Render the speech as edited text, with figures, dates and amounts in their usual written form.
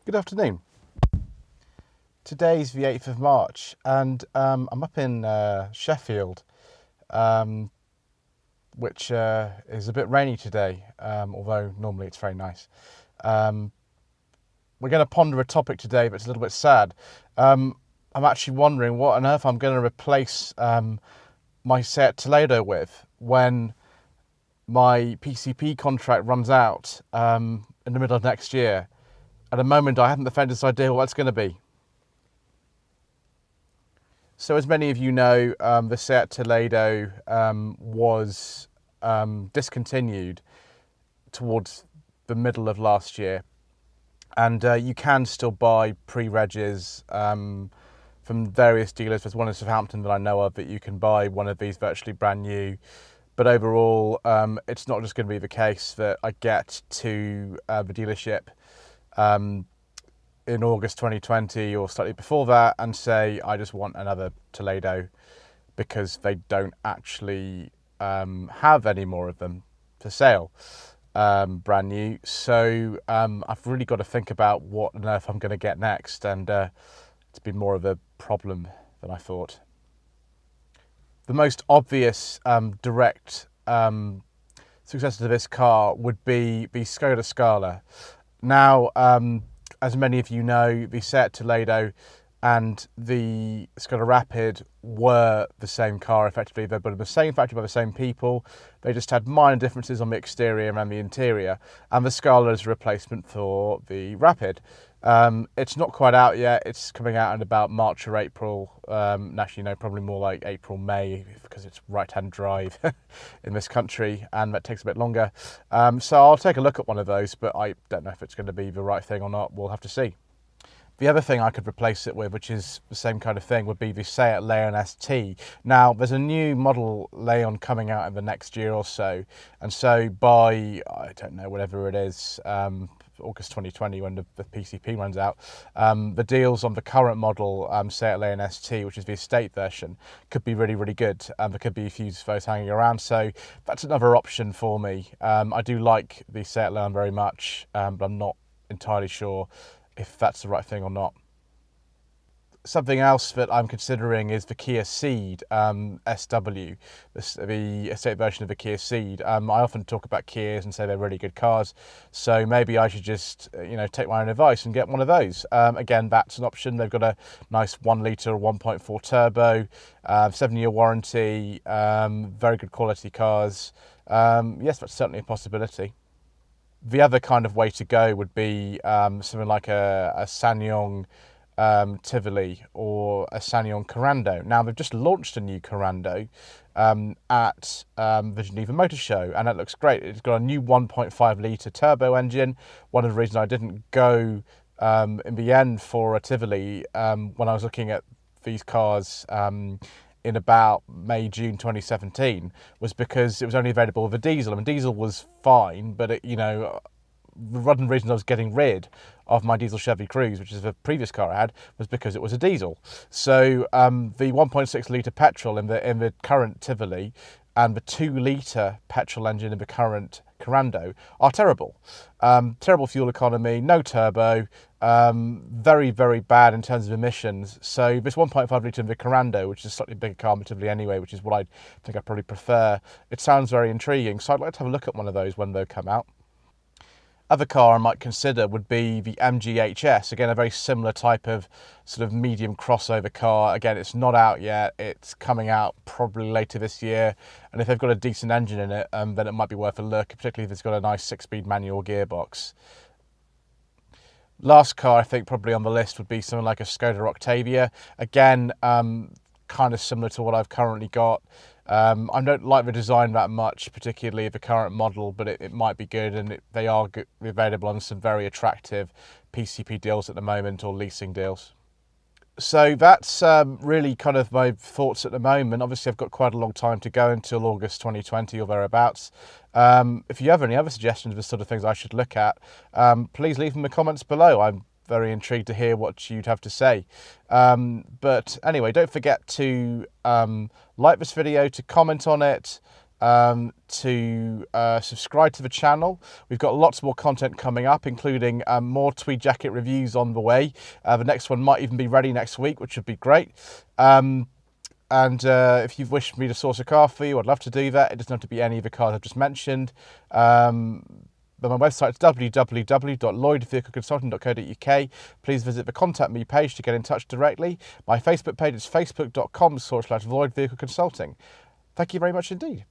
Good afternoon. Today's the 8th of March and I'm up in Sheffield, which is a bit rainy today, although normally it's very nice. We're going to ponder a topic today that's a little bit sad. I'm actually wondering what on earth I'm going to replace my Seat Toledo with when my PCP contract runs out in the middle of next year. At the moment, I haven't the faintest idea what that's going to be. So as many of you know, the Seat Toledo was discontinued towards the middle of last year. And you can still buy pre-regs from various dealers. There's one in Southampton that I know of that you can buy one of these virtually brand new. But overall, it's not just going to be the case that I get to the dealership in August 2020 or slightly before that and say I just want another Toledo, because they don't actually have any more of them for sale brand new. So I've really got to think about what on earth I'm going to get next, and it's been more of a problem than I thought. The most obvious direct successor to this car would be the Skoda Scala. Now, as many of you know, the Seat Toledo and the Skoda Rapid were the same car effectively. They were built in the same factory by the same people. They just had minor differences on the exterior and the interior. And the Scala is a replacement for the Rapid. It's not quite out yet. It's coming out in about March or April. Actually, no, probably more like April, May, because it's right-hand drive in this country, and that takes a bit longer. So I'll take a look at one of those, but I don't know if it's going to be the right thing or not. We'll have to see. The other thing I could replace it with, which is the same kind of thing, would be the Seat Leon ST. Now, there's a new model Leon coming out in the next year or so, and so by, I don't know, whatever it is, August 2020, when the PCP runs out, the deals on the current model Seat Leon ST, which is the estate version, could be really, really good. There could be a few of those hanging around, so that's another option for me. I do like the Seat Leon very much, but I'm not entirely sure if that's the right thing or not. Something else that I'm considering is the Kia Ceed SW, the estate version of the Kia Ceed. I often talk about Kias and say they're really good cars, so maybe I should just take my own advice and get one of those. Again, that's an option. They've got a nice 1 litre 1.4 turbo, 7-year warranty, very good quality cars. Yes, that's certainly a possibility. The other kind of way to go would be something like a SsangYong Tivoli or a SsangYong Corando. Now, they've just launched a new Corando at the Geneva Motor Show, and it looks great. It's got a new 1.5 litre turbo engine. One of the reasons I didn't go in the end for a Tivoli when I was looking at these cars in about May, June 2017 was because it was only available with a diesel. I mean, diesel was fine, but the one reason I was getting rid of my diesel Chevy Cruze, which is the previous car I had, was because it was a diesel. So the 1.6 litre petrol in the current Tivoli and the 2 litre petrol engine in the current Corando are terrible. Terrible fuel economy, no turbo, very, very bad in terms of emissions. So this 1.5 litre in the Corando, which is a slightly bigger car relatively anyway, which is what I think I probably prefer, it sounds very intriguing. So I'd like to have a look at one of those when they come out. Other car I might consider would be the MG-HS. Again, a very similar type of sort of medium crossover car. Again, it's not out yet. It's coming out probably later this year. And if they've got a decent engine in it, then it might be worth a look, particularly if it's got a nice 6-speed manual gearbox. Last car I think probably on the list would be something like a Skoda Octavia. Again, kind of similar to what I've currently got. I don't like the design that much, particularly the current model, but it might be good, and they are available on some very attractive PCP deals at the moment, or leasing deals. So that's really kind of my thoughts at the moment. Obviously, I've got quite a long time to go until August 2020 or thereabouts. If you have any other suggestions of the sort of things I should look at, please leave them in the comments below. I'm very intrigued to hear what you'd have to say. But anyway, don't forget to like this video, to comment on it, to subscribe to the channel. We've got lots more content coming up, including more tweed jacket reviews on the way. The next one might even be ready next week, which would be great. And if you've wished me to source a car for you, I'd love to do that. It doesn't have to be any of the cars I've just mentioned. But my website is www.lloydvehicleconsulting.co.uk. Please visit the Contact Me page to get in touch directly. My Facebook page is facebook.com/Lloyd Vehicle Consulting. Thank you very much indeed.